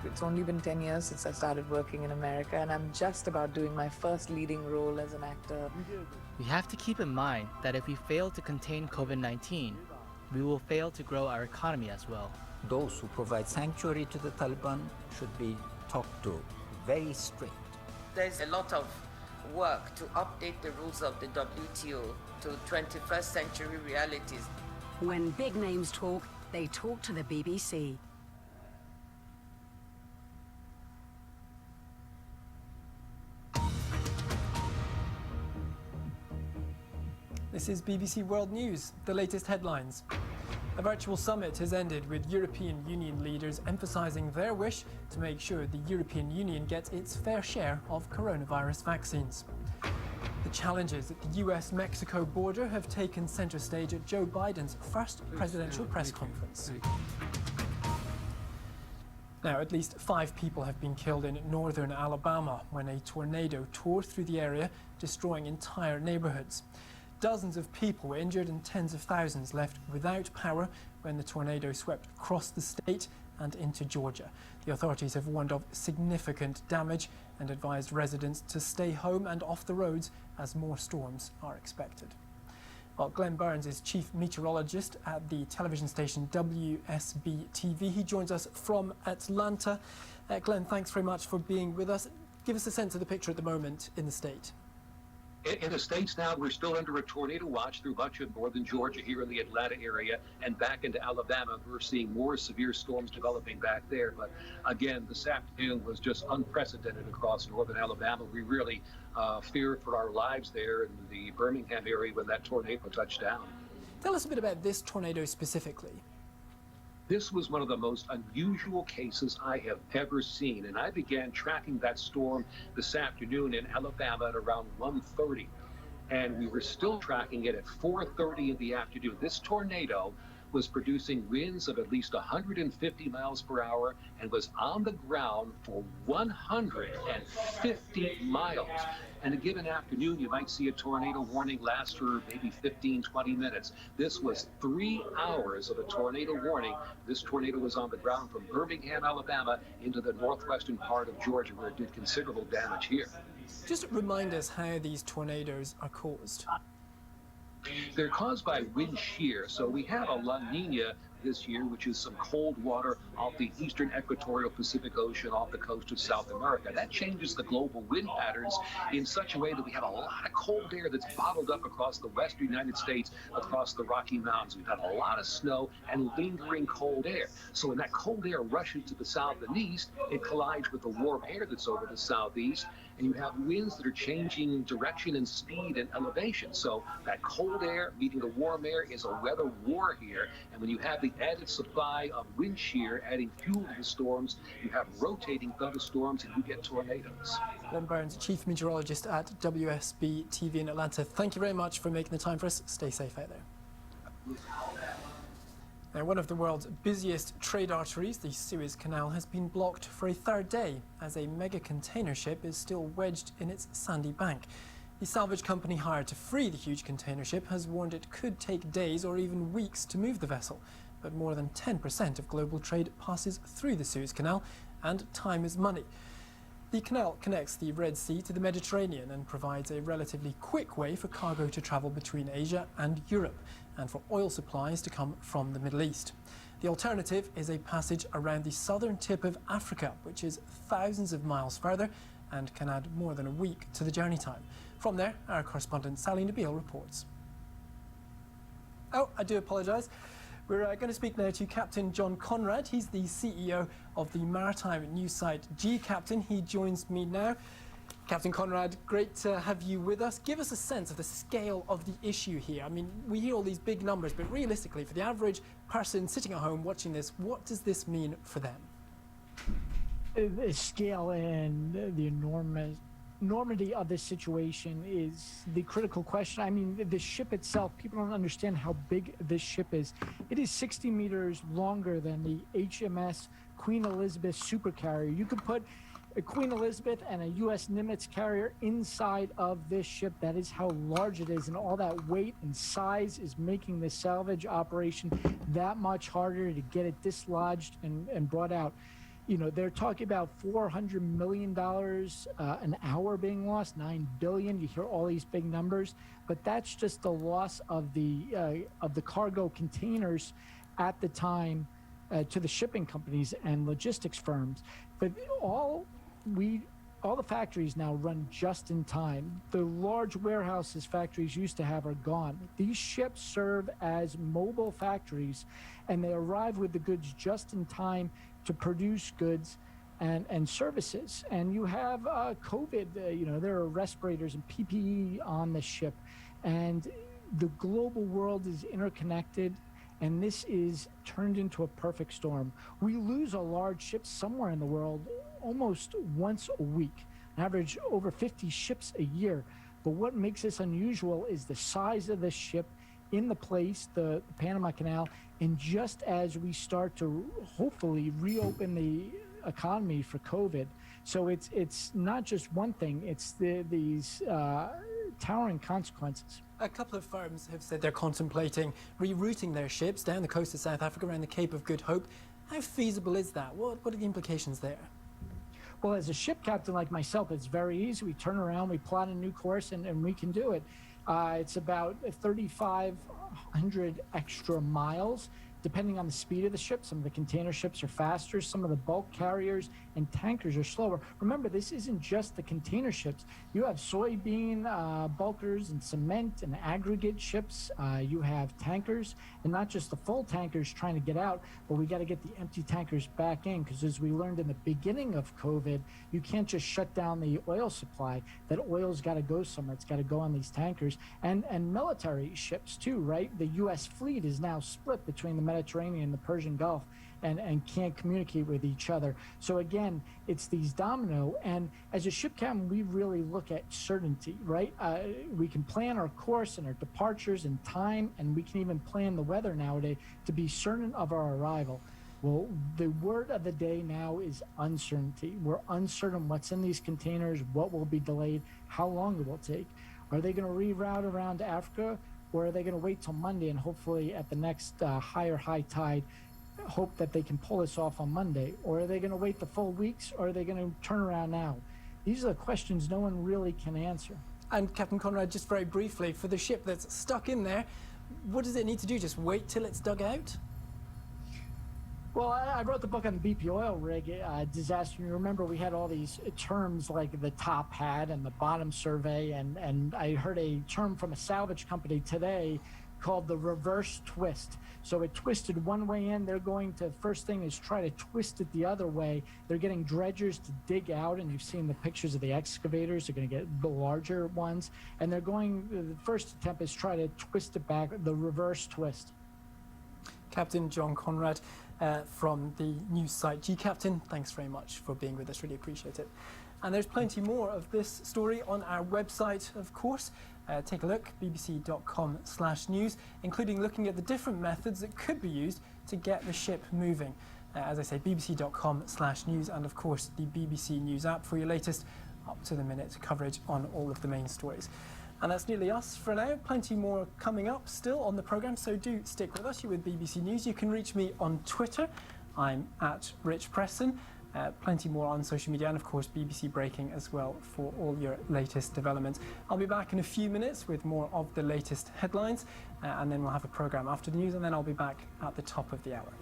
It's only been 10 years since I started working in America, and I'm just about doing my first leading role as an actor. We have to keep in mind that if we fail to contain COVID-19, we will fail to grow our economy as well. Those who provide sanctuary to the Taliban should be talked to very strict. There's a lot of work to update the rules of the WTO to 21st century realities. When big names talk, they talk to the BBC. This is BBC World News, the latest headlines. A virtual summit has ended with European Union leaders emphasising their wish to make sure the European Union gets its fair share of coronavirus vaccines. The challenges at the US-Mexico border have taken centre stage at Joe Biden's first presidential press conference. Now, at least 5 people have been killed in northern Alabama when a tornado tore through the area, destroying entire neighbourhoods. Dozens of people were injured and tens of thousands left without power when the tornado swept across the state and into Georgia. The authorities have warned of significant damage and advised residents to stay home and off the roads as more storms are expected. Well, Glenn Burns is chief meteorologist at the television station WSB-TV. He joins us from Atlanta. Glenn, thanks very much for being with us. Give us a sense of the picture at the moment in the state. In the States now, we're still under a tornado watch through much of northern Georgia, here in the Atlanta area, and back into Alabama. We're seeing more severe storms developing back there. But again, this afternoon was just unprecedented across northern Alabama. We really feared for our lives there in the Birmingham area when that tornado touched down. Tell us a bit about this tornado specifically. This was one of the most unusual cases I have ever seen, and I began tracking that storm this afternoon in Alabama at around 1:30, and we were still tracking it at 4:30 in the afternoon. This tornado was producing winds of at least 150 miles per hour and was on the ground for 150 miles. And a given afternoon, you might see a tornado warning last for maybe 15, 20 minutes. This was 3 hours of a tornado warning. This tornado was on the ground from Birmingham, Alabama, into the northwestern part of Georgia, where it did considerable damage here. Just remind us how these tornadoes are caused. They're caused by wind shear. So we have a La Nina this year, which is some cold water off the eastern equatorial Pacific Ocean off the coast of South America. That changes the global wind patterns in such a way that we have a lot of cold air that's bottled up across the western United States, across the Rocky Mountains. We've had a lot of snow and lingering cold air. So when that cold air rushes to the south and east, it collides with the warm air that's over the southeast, and you have winds that are changing direction and speed and elevation. So that cold air meeting the warm air is a weather war here. And when you have the added supply of wind shear adding fuel to the storms, you have rotating thunderstorms and you get tornadoes. Glenn Burns, chief meteorologist at WSB-TV in Atlanta. Thank you very much for making the time for us. Stay safe out there. Now, one of the world's busiest trade arteries, the Suez Canal, has been blocked for a third day as a mega container ship is still wedged in its sandy bank. The salvage company hired to free the huge container ship has warned it could take days or even weeks to move the vessel. But more than 10% of global trade passes through the Suez Canal, and time is money. The canal connects the Red Sea to the Mediterranean and provides a relatively quick way for cargo to travel between Asia and Europe, and for oil supplies to come from the Middle East. The alternative is a passage around the southern tip of Africa, which is thousands of miles further and can add more than a week to the journey time. From there, our correspondent Sally Nabil reports. Oh, I do apologise. We're going to speak now to Captain John Conrad. He's the CEO of the maritime news site G Captain. He joins me now. Captain Conrad, great to have you with us. Give us a sense of the scale of the issue here. I mean, we hear all these big numbers, but realistically, for the average person sitting at home watching this, what does this mean for them? The scale and the enormity of this situation is the critical question. I mean, the ship itself, people don't understand how big this ship is. It is 60 meters longer than the HMS Queen Elizabeth supercarrier. You could put a Queen Elizabeth and a U.S. Nimitz carrier inside of this ship. That is how large it is, and all that weight and size is making the salvage operation that much harder to get it dislodged and brought out. You know, they're talking about $400 million an hour being lost, $9 billion. You hear all these big numbers, but that's just the loss of the cargo containers at the time to the shipping companies and logistics firms. But all the factories now run just in time. The large warehouses factories used to have are gone. These ships serve as mobile factories, and they arrive with the goods just in time to produce goods and services. And you have COVID, you know, there are respirators and PPE on the ship, and the global world is interconnected, and this is turned into a perfect storm. We lose a large ship somewhere in the world almost once a week, an average over 50 ships a year. But what makes this unusual is the size of the ship in the place, the Panama Canal, and just as we start to hopefully reopen the economy for COVID. So it's not just one thing, it's these towering consequences. A couple of firms have said they're contemplating rerouting their ships down the coast of South Africa around the Cape of Good Hope. How feasible is that? What are the implications there? Well, as a ship captain like myself, it's very easy. We turn around, we plot a new course, and we can do it. It's about 3,500 extra miles, depending on the speed of the ship. Some of the container ships are faster, some of the bulk carriers and tankers are slower. Remember, this isn't just the container ships. You have soybean bulkers and cement and aggregate ships. You have tankers, and not just the full tankers trying to get out, but we got to get the empty tankers back in, because as we learned in the beginning of COVID, you can't just shut down the oil supply. That oil's got to go somewhere. It's got to go on these tankers. And military ships too, right? The U.S. fleet is now split between the Mediterranean and the Persian Gulf, and can't communicate with each other. So again, it's these domino, and as a ship captain, we really look at certainty, right? We can plan our course and our departures in time, and we can even plan the weather nowadays to be certain of our arrival. Well, the word of the day now is uncertainty. We're uncertain what's in these containers, what will be delayed, how long it will take. Are they going to reroute around Africa, or are they going to wait till Monday and hopefully at the next higher high tide hope that they can pull this off on Monday? Or are they going to wait the full weeks, or are they going to turn around now? These are the questions no one really can answer. And Captain Conrad, just very briefly, for the ship that's stuck in there, what does it need to do? Just wait till it's dug out? Well, I wrote the book on the BP oil rig disaster. You remember we had all these terms like the top hat and the bottom survey, and I heard a term from a salvage company today called the reverse twist. So it twisted one way in. They're going to, first thing is try to twist it the other way. They're getting dredgers to dig out, and you've seen the pictures of the excavators. They're going to get the larger ones. And they're going, the first attempt is try to twist it back, the reverse twist. Captain John Conrad from the news site GCaptain, thanks very much for being with us. Really appreciate it. And there's plenty more of this story on our website, of course. Take a look, bbc.com/news, including looking at the different methods that could be used to get the ship moving. As I say, bbc.com/news, and of course the BBC News app for your latest up-to-the-minute coverage on all of the main stories. And that's nearly us for now. Plenty more coming up still on the programme, so do stick with us. You're with BBC News. You can reach me on Twitter. I'm at Rich Preston. Plenty more on social media, and of course BBC Breaking as well for all your latest developments. I'll be back in a few minutes with more of the latest headlines, and then we'll have a programme after the news, and then I'll be back at the top of the hour.